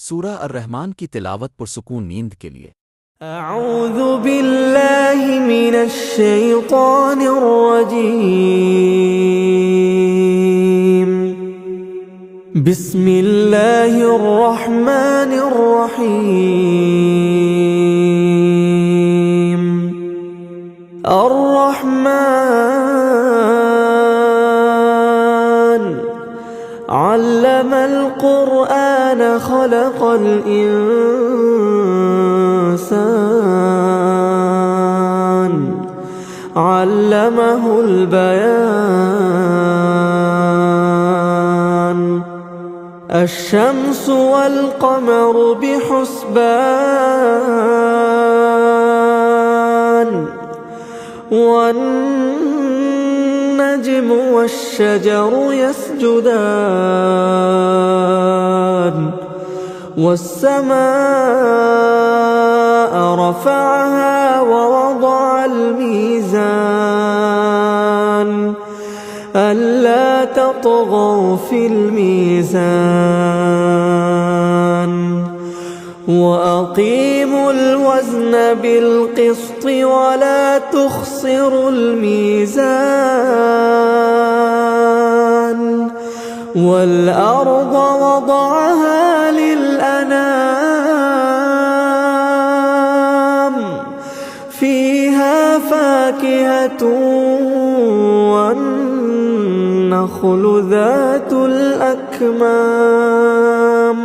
सूरह अर्रहमान की तिलावत पुरसुकून नींद के लिए। अऊज़ु बिल्लाहि मिनश शैतानिर रजीम। बिस्मिल्लाहिर रहमानिर रहीम। अर्रहमान अल्लमल क़ुरआन खलक़ल इंसान अल्लमहुल बयान। अश्शम्सु वल क़मरु बिहुस्बान वन्नज्मु वश्शजरु यस्जुदान। वस्समाअ रफ़अहा ववضعल मीज़ान अल्ला तطغوا फिल मीज़ान वअक़ीमुल वज़न बिलक़िस्ति वला तुख़सिरुल मीज़ान। वल्अर्ض वضعها लिलअनाम फ़ीहा फ़ाकिहतु वन्नख़्लु ذातुल अक्माम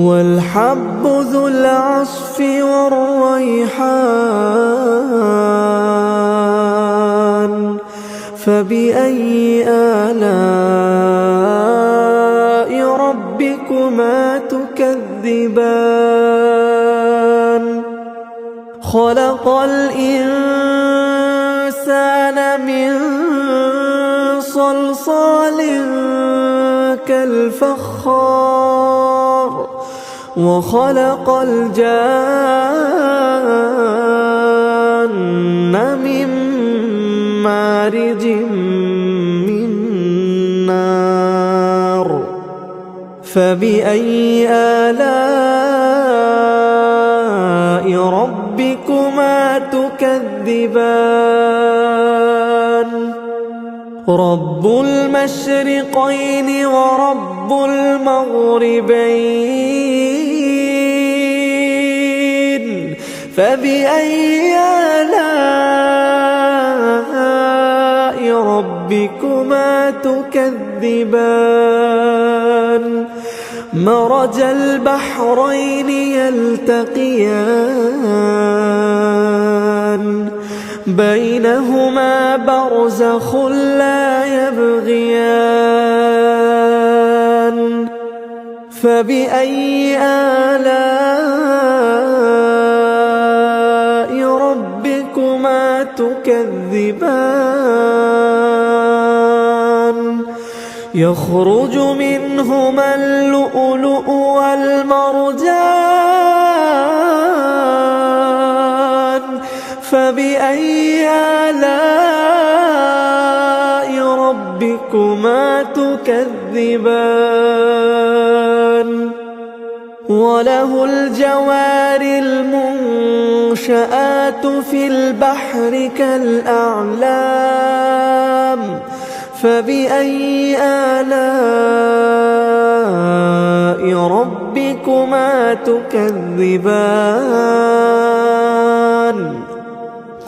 वल्हब्बु ज़ुल अस्फ़ि वर्रैहान। फ़बिअय्यि आलाइ रब्बिकुमा तुकज़्ज़िबान। खलक़ल इंसान मिन सलसालिन कल्फ़ख़्ख़ार वखलक़ल जान्न मिन मारिजिम मिन नार। फ़बिअय्यि आलाइ रब्बिकुमा तुकज़्ज़िबान। रब्बुल मशरिक़ैनि व रब्बुल मग़रिबैन। फ़बिअय्यि आलाइ रब्बिकुमा तुकज़्ज़िबान। मरजल बहरैनि यल्तक़ियान बैनहुमा बरज़ख़ुन ला यबग़ियान। फ़बिअय्यि आलाइ रब्बिकुमा तुकज़्ज़िबान। यख़रुज मिनहुमा अल-लुअलुअु वल-मरजान। फ़बिअय्यि आलाइ रब्बिकुमा तुकज़्ज़िबान। वलहुल जवारिल मुंशआतु फ़िल बहरि कल-अ'लाम। फ़बिअय्यि आलाइ रब्बिकुमा तुकज़्ज़िबान।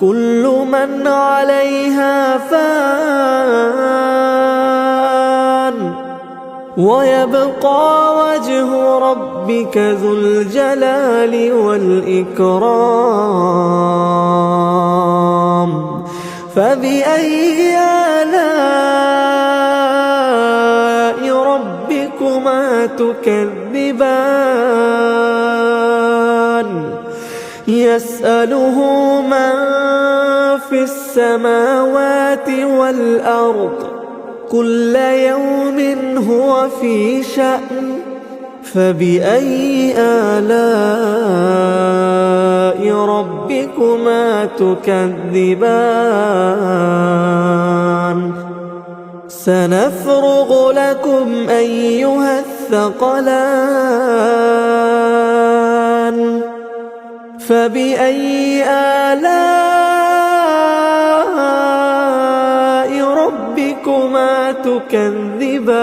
कुल्लु मन अलैहा फ़ान वयब्क़ा वज्हु रब्बिक ज़ुल जलालि वल इकराम। फ़बिअय्यि आलाइ रब्बिकुमा तुकज़्ज़िबान। यसअलुहु मन फ़िस्समावाति वल-अर्ض कुल्ल यौमिन हुव फ़ी शअन। फ़बिअय्यि आलाइ रब्बिकुमा तुकज़्ज़िबान। सनफ़्रुग़ु लकुम अय्युहा الثقلان فبأي آلاء ربكما تكذبان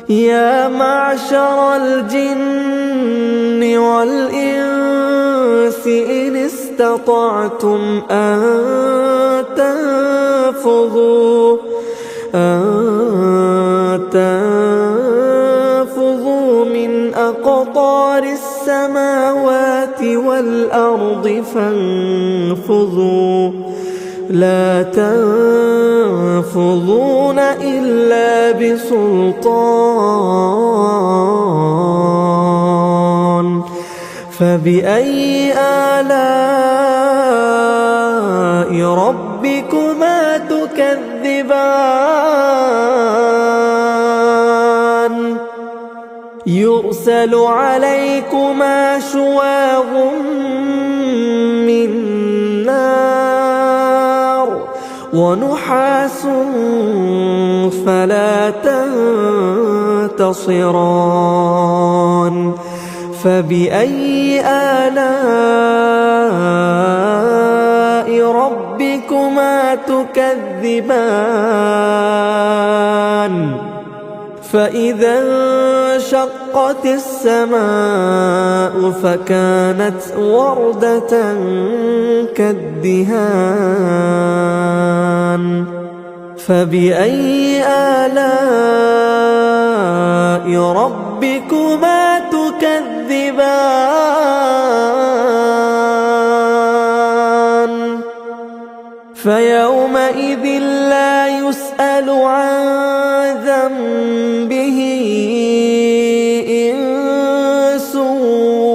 يا معشر الجن والإنس إن استطعتم أن تنفذوا من أقطار السماوات والأرض فانفذوا لا تنفذون إلا بسلطان فبأي آلاء ربكما تكذبان يرسل عليكما شواظ من نار ونحاس فلا تنتصران فبأي آلاء ربكما تكذبان فإذا انشقت السماء فكانت وردة كالدهان فبأي آلاء ربكما تكذبان فيومئذ لا يسأل عن ذنبه إنس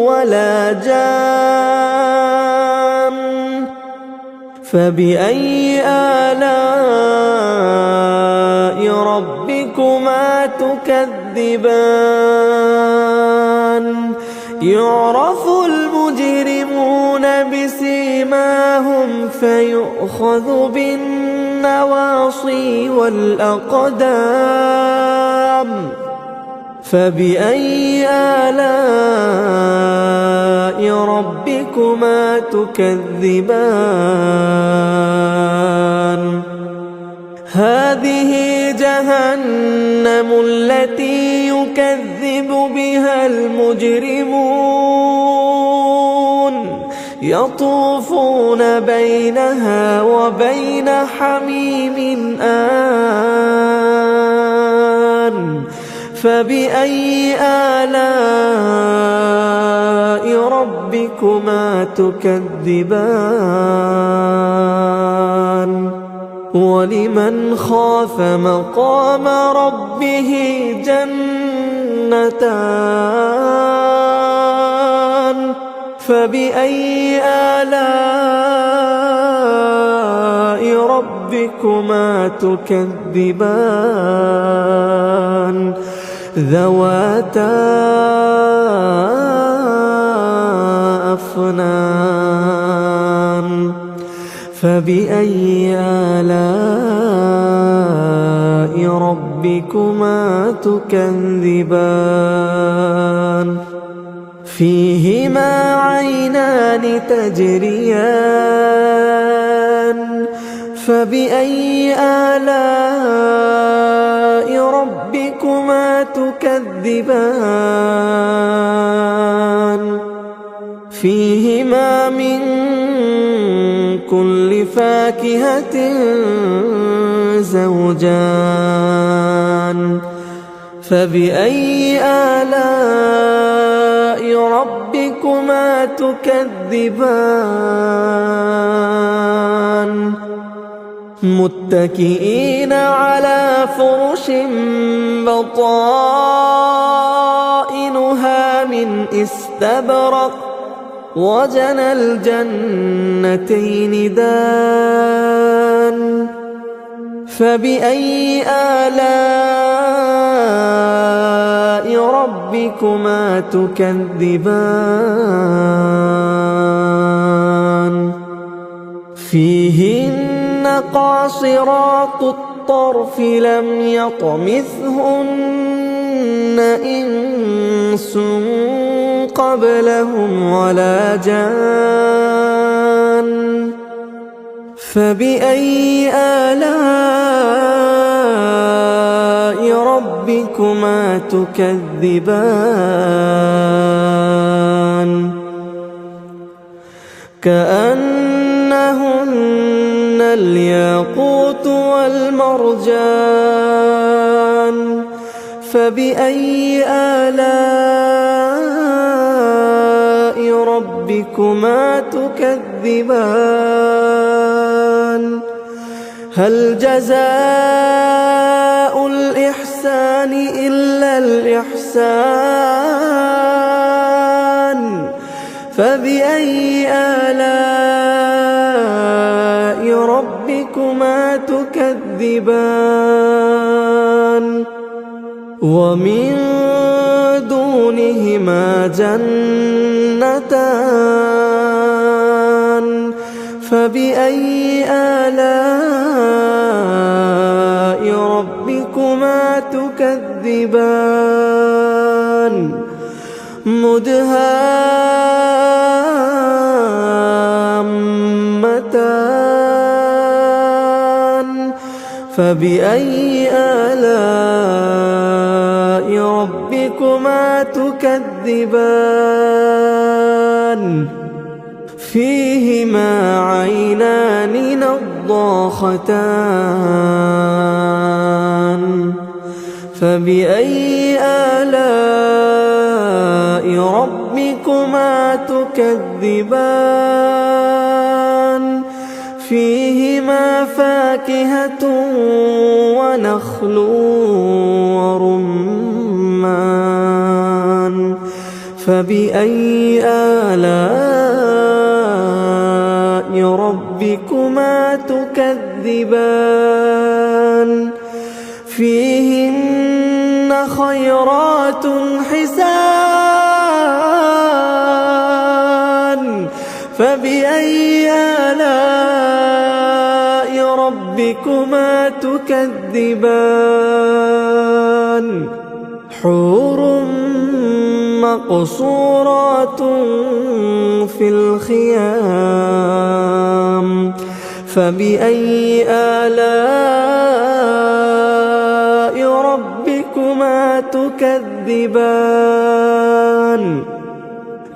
ولا جان فبأي آلاء ربكما تكذبان يعرف المجرمون بسيماهم فيؤخذ بالنواصي والأقدام فبأي آلاء ربكما تكذبان هذه جهنم التي يكذب بها المجرمون يطوفون بينها وبين حميم آن فبأي آلاء ربكما تكذبان ولمن خاف مقام ربه جنتان فبأي آلاء ربكما تكذبان ذواتا أفنان فبأي آلاء ربكما تكذبان فيهما عينان تجريان فبأي آلاء ربكما تكذبان فيهما من كل فاكهة زوجان فبأي آلاء ربكما تكذبان متكئين على فرش بطائنها من استبرق وجنى الجنتين دان فبأي آلاء ربكما تكذبان فيهن قاصرات الطرف لم يطمثهن إنس لهم ولا جان فبأي آلاء ربكما تكذبان كأنهن الياقوت والمرجان فبأي آلاء ربكما تكذبان هل جزاء الإحسان إلا الإحسان فبأي آلاء ربكما تكذبان ومن دونهما جنتان فبأي آلاء ربكما تكذبان مدهامتان فبأي آلاء ربكما تكذبان فيهما عينان نضاختان فبأي آلاء ربكما تكذبان فيهما فاكهة ونخل ورمان فبأي آلاء ربكما تكذبان فيهن خيرات حسان فبأي آلاء ربكما تكذبان حور مقصورات في الخيام فبأي آلاء ربكما تكذبان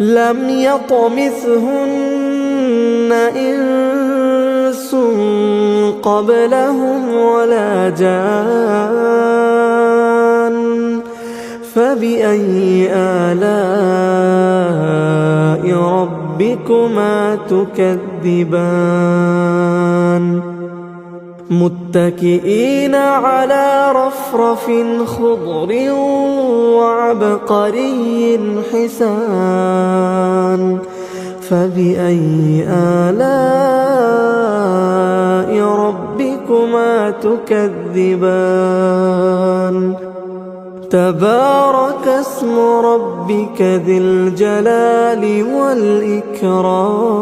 لم يطمثهن إنس قبلهم ولا جان فبأي آلاء ربكما تكذبان متكئين على رفرف خضر وعبقري حسان فبأي آلاء ربكما تكذبان تبارك اسم ربك ذي الجلال والإكرام